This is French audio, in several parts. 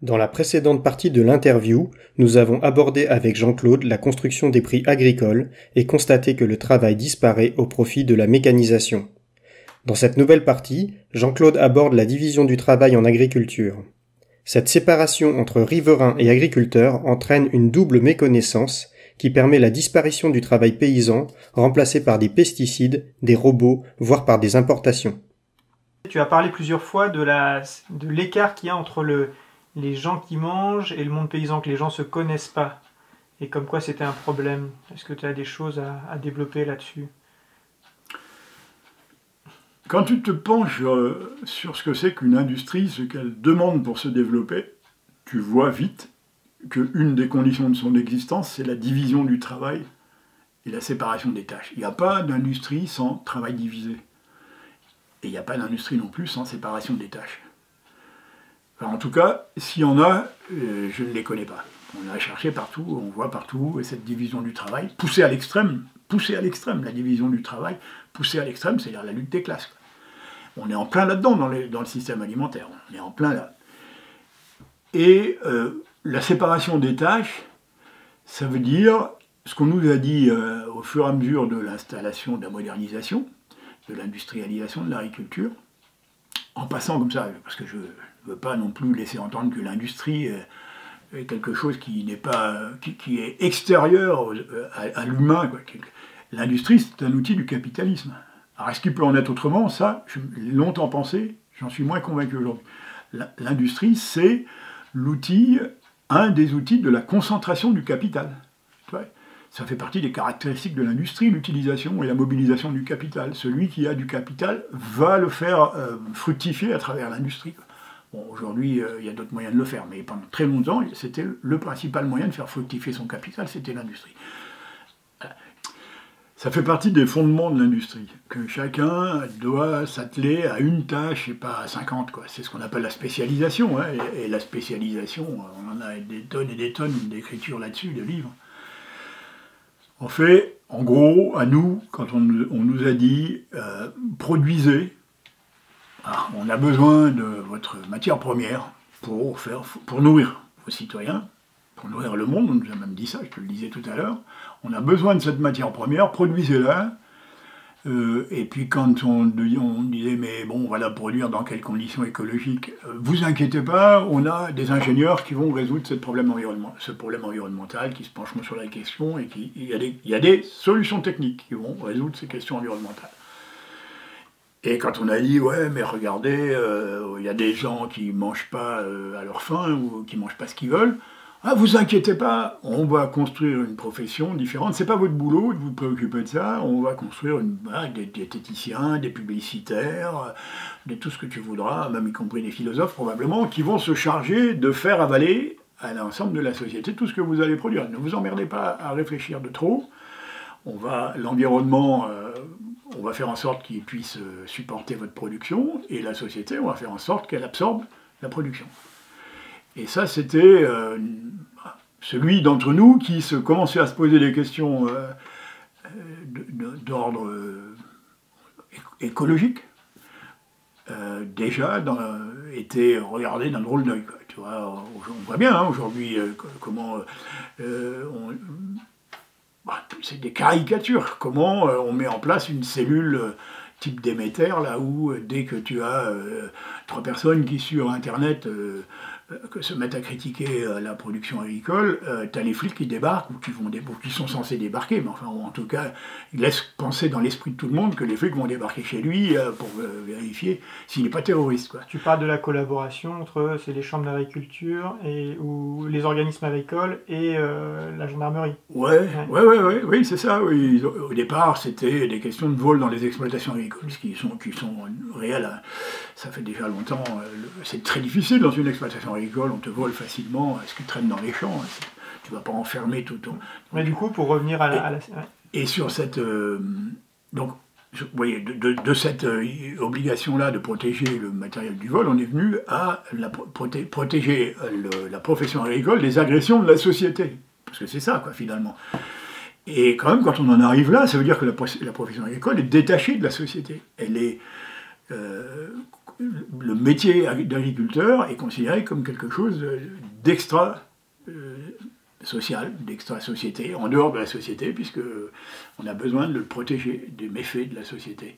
Dans la précédente partie de l'interview, nous avons abordé avec Jean-Claude la construction des prix agricoles et constaté que le travail disparaît au profit de la mécanisation. Dans cette nouvelle partie, Jean-Claude aborde la division du travail en agriculture. Cette séparation entre riverains et agriculteurs entraîne une double méconnaissance qui permet la disparition du travail paysan, remplacé par des pesticides, des robots, voire par des importations. Tu as parlé plusieurs fois de l'écart qu'il y a entre les gens qui mangent et le monde paysan, que les gens ne se connaissent pas. Et comme quoi c'était un problème. Est-ce que tu as des choses à développer là-dessus? Quand tu te penches sur ce que c'est qu'une industrie, ce qu'elle demande pour se développer, tu vois vite qu'une des conditions de son existence, c'est la division du travail et la séparation des tâches. Il n'y a pas d'industrie sans travail divisé. Et il n'y a pas d'industrie non plus sans séparation des tâches. Enfin, en tout cas, s'il y en a, je ne les connais pas. On a cherché partout, on voit partout cette division du travail, poussée à l'extrême, la division du travail, poussée à l'extrême, c'est-à-dire la lutte des classes. On est en plein là-dedans dans le système alimentaire, on est en plein là. Et la séparation des tâches, ça veut dire ce qu'on nous a dit au fur et à mesure de l'installation, de la modernisation, de l'industrialisation de l'agriculture, en passant comme ça, parce que je ne veux pas non plus laisser entendre que l'industrie est quelque chose qui n'est pas, qui est extérieur à l'humain. L'industrie, c'est un outil du capitalisme. Alors, est-ce qu'il peut en être autrement? Ça, j'ai longtemps pensé, j'en suis moins convaincu aujourd'hui. L'industrie, c'est l'outil, un des outils de la concentration du capital. Ça fait partie des caractéristiques de l'industrie, l'utilisation et la mobilisation du capital. Celui qui a du capital va le faire fructifier à travers l'industrie. Bon, aujourd'hui, il y a d'autres moyens de le faire, mais pendant très longtemps, c'était le principal moyen de faire fructifier son capital, c'était l'industrie. Ça fait partie des fondements de l'industrie, que chacun doit s'atteler à une tâche et pas à 50. C'est ce qu'on appelle la spécialisation. Hein, et la spécialisation, on en a des tonnes et des tonnes d'écritures là-dessus, de livres. En fait, en gros, à nous, quand on nous a dit produisez, on a besoin de votre matière première pour nourrir vos citoyens, pour nourrir le monde, on nous a même dit ça, je te le disais tout à l'heure, on a besoin de cette matière première, produisez-la, et puis quand on disait mais bon, on va la produire dans quelles conditions écologiques, vous inquiétez pas, on a des ingénieurs qui vont résoudre ce problème environnemental, qui se pencheront sur la question, et il y a des solutions techniques qui vont résoudre ces questions environnementales. Et quand on a dit, ouais, mais regardez, il y a des gens qui ne mangent pas à leur faim, ou qui ne mangent pas ce qu'ils veulent, ah, vous inquiétez pas, on va construire une profession différente, c'est pas votre boulot de vous préoccuper de ça, on va construire des diététiciens, des publicitaires, de tout ce que tu voudras, même y compris des philosophes probablement, qui vont se charger de faire avaler à l'ensemble de la société tout ce que vous allez produire. Ne vous emmerdez pas à réfléchir de trop, l'environnement, on va faire en sorte qu'il puisse supporter votre production, et la société, on va faire en sorte qu'elle absorbe la production. Et ça, c'était celui d'entre nous qui commençait à se poser des questions d'ordre écologique, déjà était regardé d'un drôle d'œil. Tu vois, on voit bien hein, aujourd'hui comment c'est des caricatures, comment on met en place une cellule type Déméter, là où dès que tu as 3 personnes qui sur Internet se mettent à critiquer la production agricole, tu as les flics qui débarquent, ou qui sont censés débarquer, mais enfin, en tout cas, ils laissent penser dans l'esprit de tout le monde que les flics vont débarquer chez lui pour vérifier s'il n'est pas terroriste. Quoi. Tu parles de la collaboration entre les chambres d'agriculture ou les organismes agricoles et la gendarmerie. Oui, c'est ça. Oui. Au départ, c'était des questions de vol dans les exploitations agricoles, qui sont réelles. Ça fait déjà longtemps. C'est très difficile dans une exploitation agricole, on te vole facilement ce qui traîne dans les champs. Tu ne vas pas enfermer tout ton... Mais du coup, pour revenir à la... Et sur cette... donc, vous voyez, de cette obligation-là de protéger le matériel du vol, on est venu à protéger la profession agricole des agressions de la société. Parce que c'est ça, quoi, finalement. Et quand même, quand on en arrive là, ça veut dire que la profession agricole est détachée de la société. Elle est le métier d'agriculteur est considéré comme quelque chose d'extra social, d'extra-société, en dehors de la société, puisque on a besoin de le protéger des méfaits de la société.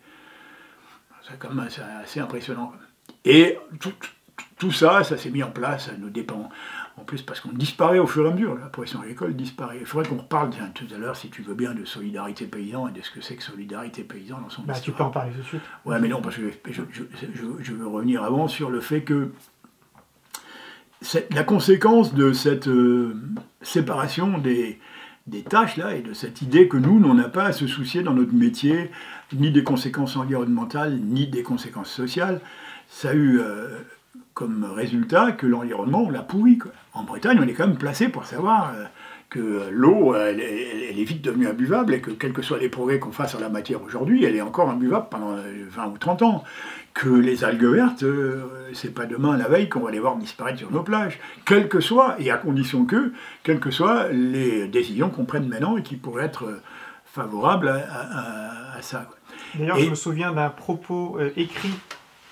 C'est quand même assez impressionnant. Et tout ça s'est mis en place à nos dépens. En plus, parce qu'on disparaît au fur et à mesure, la profession agricole disparaît. Il faudrait qu'on reparle tout à l'heure, si tu veux bien, de solidarité paysan et de ce que c'est que solidarité paysan dans son histoire. Tu peux en parler tout de suite. Ouais, mais non, parce que je veux revenir avant sur le fait que la conséquence de cette séparation des tâches là et de cette idée que nous, on n'a pas à se soucier dans notre métier ni des conséquences environnementales ni des conséquences sociales, ça a eu comme résultat que l'environnement, on l'a pourri, quoi. En Bretagne, on est quand même placé pour savoir que l'eau, elle est vite devenue imbuvable et que quels que soient les progrès qu'on fasse en la matière aujourd'hui, elle est encore imbuvable pendant 20 ou 30 ans. Que les algues vertes, c'est pas demain, la veille, qu'on va les voir disparaître sur nos plages. Quel que soit, et à condition que, quelles que soient les décisions qu'on prenne maintenant et qui pourraient être favorables à ça, quoi. D'ailleurs, je me souviens d'un propos écrit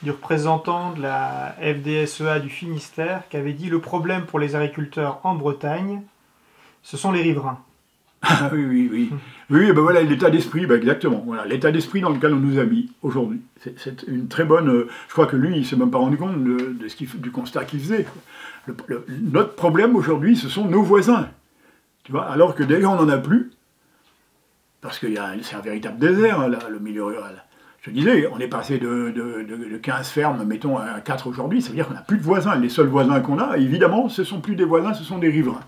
du représentant de la FDSEA du Finistère qui avait dit « Le problème pour les agriculteurs en Bretagne, ce sont les riverains. » Ah oui. Oui, ben voilà, l'état d'esprit, ben exactement. Voilà, l'état d'esprit dans lequel on nous a mis aujourd'hui. C'est une très bonne... je crois que lui, il ne s'est même pas rendu compte du constat qu'il faisait. Notre problème aujourd'hui, ce sont nos voisins. Tu vois, alors que déjà, on n'en a plus. Parce que c'est un véritable désert, hein, là, le milieu rural. Je te disais, on est passé de 15 fermes, mettons, à 4 aujourd'hui. Ça veut dire qu'on n'a plus de voisins. Les seuls voisins qu'on a, évidemment, ce ne sont plus des voisins, ce sont des riverains.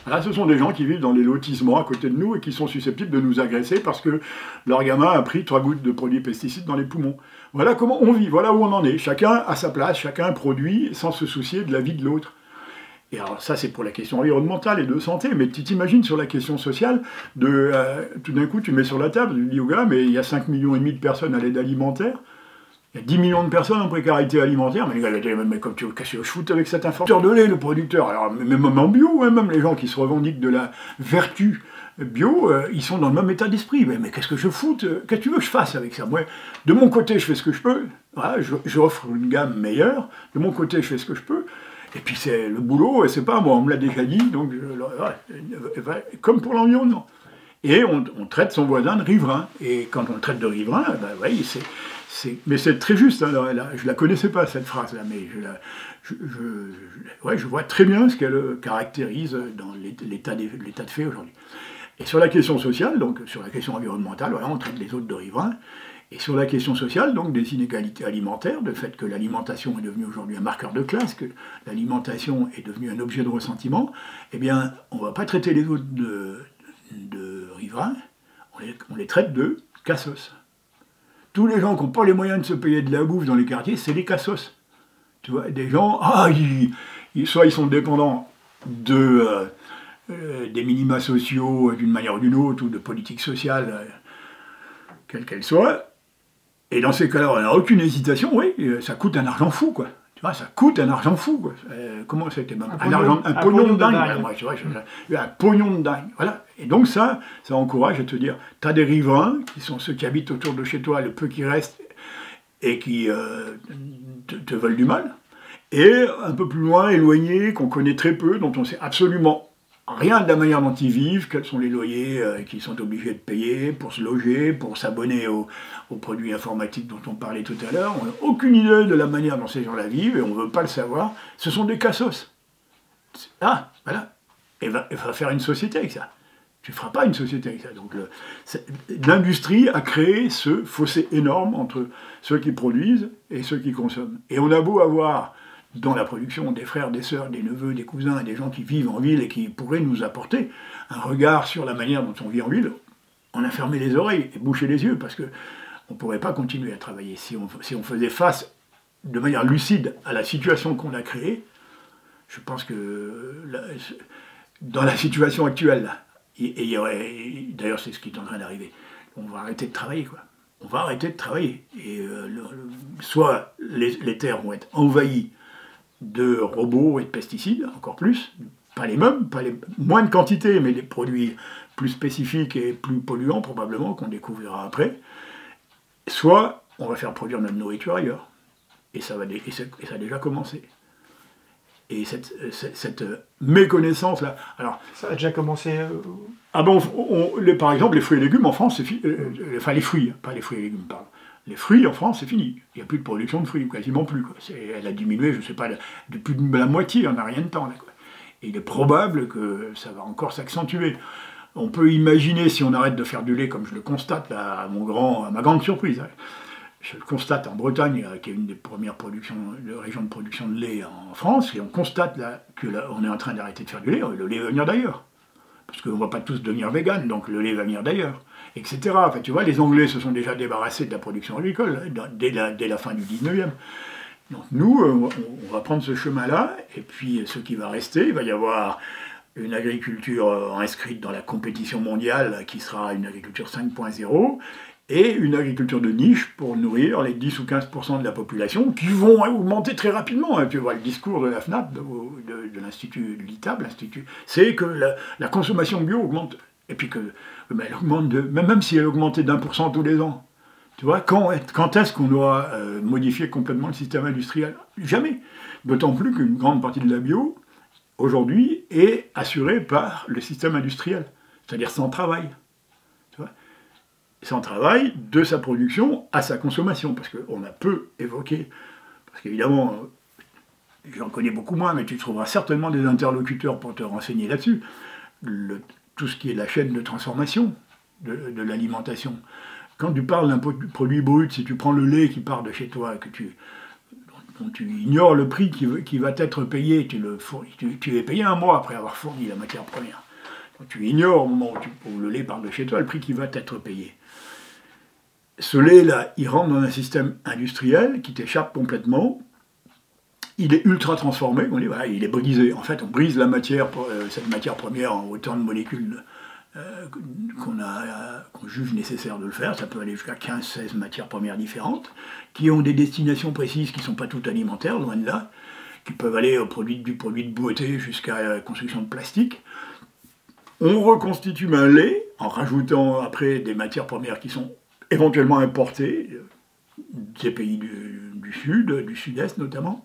Là, ce sont des gens qui vivent dans les lotissements à côté de nous et qui sont susceptibles de nous agresser parce que leur gamin a pris 3 gouttes de produits pesticides dans les poumons. Voilà comment on vit, voilà où on en est. Chacun a sa place, chacun produit sans se soucier de la vie de l'autre. Et alors ça, c'est pour la question environnementale et de santé, mais tu t'imagines sur la question sociale, tout d'un coup, tu mets sur la table, tu dis au gars, mais il y a 5,5 millions de personnes à l'aide alimentaire, il y a 10 millions de personnes en précarité alimentaire, mais les gars, mais comme tu veux casser au foot avec cet informateur de lait, le producteur, alors même en bio, hein, même les gens qui se revendiquent de la vertu bio, ils sont dans le même état d'esprit. Mais qu'est-ce que je foute? Qu'est-ce que tu veux que je fasse avec ça? Moi, de mon côté, je fais ce que je peux, voilà, j'offre une gamme meilleure, de mon côté, je fais ce que je peux, et puis c'est le boulot, c'est pas moi, on me l'a déjà dit, donc comme pour l'environnement. Et on traite son voisin de riverain, et quand on le traite de riverain, oui, mais c'est très juste, hein, je la connaissais pas cette phrase-là, mais je vois très bien ce qu'elle caractérise dans l'état de fait aujourd'hui. Et sur la question sociale, donc sur la question environnementale, voilà, on traite les autres de riverains. Et sur la question sociale, donc des inégalités alimentaires, du fait que l'alimentation est devenue aujourd'hui un marqueur de classe, que l'alimentation est devenue un objet de ressentiment, eh bien, on ne va pas traiter les autres de riverains, on les traite de cassos. Tous les gens qui n'ont pas les moyens de se payer de la bouffe dans les quartiers, c'est des cassos. Tu vois, des gens, soit ils sont dépendants des minima sociaux d'une manière ou d'une autre, ou de politique sociale, quelle qu'elle soit, et dans ces cas-là, on n'a aucune hésitation, oui, ça coûte un argent fou, quoi. Tu vois, ça coûte un argent fou, quoi. Comment c'était même un pognon de dingue. Un pognon de dingue. Voilà. Et donc ça encourage à te dire, tu as des riverains, qui sont ceux qui habitent autour de chez toi, le peu qui restent, et qui te veulent du mal, et un peu plus loin, éloignés, qu'on connaît très peu, dont on sait absolument rien de la manière dont ils vivent, quels sont les loyers qu'ils sont obligés de payer pour se loger, pour s'abonner aux produits informatiques dont on parlait tout à l'heure. On n'a aucune idée de la manière dont ces gens-là vivent et on ne veut pas le savoir. Ce sont des cassos. Ah, voilà. Et va faire une société avec ça. Tu ne feras pas une société avec ça. Donc l'industrie a créé ce fossé énorme entre ceux qui produisent et ceux qui consomment. Et on a beau avoir dans la production des frères, des sœurs, des neveux, des cousins, des gens qui vivent en ville et qui pourraient nous apporter un regard sur la manière dont on vit en ville, on a fermé les oreilles et bouché les yeux parce qu'on ne pourrait pas continuer à travailler. Si on faisait face de manière lucide à la situation qu'on a créée, je pense que dans la situation actuelle, et il y aurait, d'ailleurs c'est ce qui est en train d'arriver, on va arrêter de travailler, quoi. On va arrêter de travailler. Et soit les terres vont être envahies de robots et de pesticides, encore plus, pas les mêmes, moins de quantité, mais des produits plus spécifiques et plus polluants probablement, qu'on découvrira après, soit on va faire produire notre nourriture ailleurs. Et ça a déjà commencé. Et cette méconnaissance-là... Alors, ça a déjà commencé... Ah bon, par exemple, les fruits et légumes en France, c'est fini. Enfin, les fruits, pas les fruits et légumes, pardon. Les fruits en France, c'est fini. Il n'y a plus de production de fruits, quasiment plus. Quoi. Elle a diminué, je ne sais pas, de plus de la moitié en a rien de temps. Là, quoi. Et il est probable que ça va encore s'accentuer. On peut imaginer, si on arrête de faire du lait, comme je le constate là, à ma grande surprise, hein, je le constate en Bretagne, qui est une des premières régions de production de lait en France, et on constate là, on est en train d'arrêter de faire du lait, le lait va venir d'ailleurs. Parce qu'on ne va pas tous devenir véganes, donc le lait va venir d'ailleurs, etc. Enfin, tu vois, les Anglais se sont déjà débarrassés de la production agricole dès la fin du 19e. Donc nous, on va prendre ce chemin-là, et puis ce qui va rester, il va y avoir une agriculture inscrite dans la compétition mondiale, qui sera une agriculture 5.0, et une agriculture de niche pour nourrir les 10 ou 15% de la population, qui vont augmenter très rapidement. Tu vois, le discours de la FNAP, de l'Institut, de l'ITAB, c'est que la consommation bio augmente, et puis que elle augmente même si elle augmentait d'1% tous les ans. Tu vois, quand est-ce qu'on doit modifier complètement le système industriel? Jamais. D'autant plus qu'une grande partie de la bio, aujourd'hui, est assurée par le système industriel, c'est-à-dire sans travail. Tu vois, sans travail, de sa production à sa consommation, parce qu'on a peu évoqué, parce qu'évidemment, j'en connais beaucoup moins, mais tu trouveras certainement des interlocuteurs pour te renseigner là-dessus, tout ce qui est la chaîne de transformation de l'alimentation. Quand tu parles d'un produit brut, si tu prends le lait qui part de chez toi, dont tu ignores le prix qui va être payé, tu es payé un mois après avoir fourni la matière première. Quand tu ignores au moment où le lait part de chez toi, le prix qui va être payé. Ce lait-là, il rentre dans un système industriel qui t'échappe complètement. Il est ultra transformé, voilà, il est brisé. En fait, on brise cette matière première en autant de molécules qu'on juge nécessaire de le faire. Ça peut aller jusqu'à 15-16 matières premières différentes, qui ont des destinations précises qui ne sont pas toutes alimentaires, loin de là, qui peuvent aller du produit de beauté jusqu'à la construction de plastique. On reconstitue un lait en rajoutant après des matières premières qui sont éventuellement importées des pays du sud, du sud-est notamment,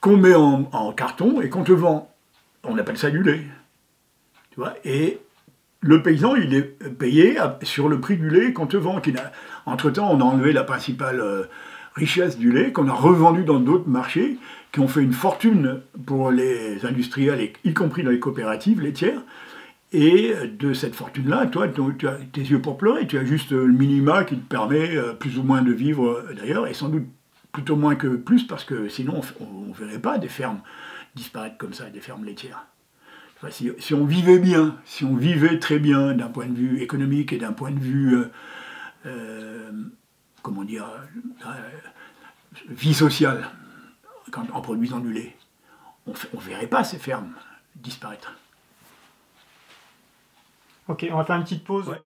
qu'on met en carton et qu'on te vend. On appelle ça du lait. Tu vois, et le paysan, il est payé sur le prix du lait qu'on te vend. Entre-temps, on a enlevé la principale richesse du lait, qu'on a revendu dans d'autres marchés, qui ont fait une fortune pour les industriels, y compris dans les coopératives laitières. Et de cette fortune-là, toi, tu as tes yeux pour pleurer. Tu as juste le minima qui te permet plus ou moins de vivre, d'ailleurs, et sans doute plutôt moins que plus, parce que sinon, on ne verrait pas des fermes disparaître comme ça, des fermes laitières. Enfin, si on vivait bien, si on vivait très bien d'un point de vue économique et d'un point de vue, comment dire, vie sociale, en produisant du lait, on ne verrait pas ces fermes disparaître. Ok, on va faire une petite pause. Ouais.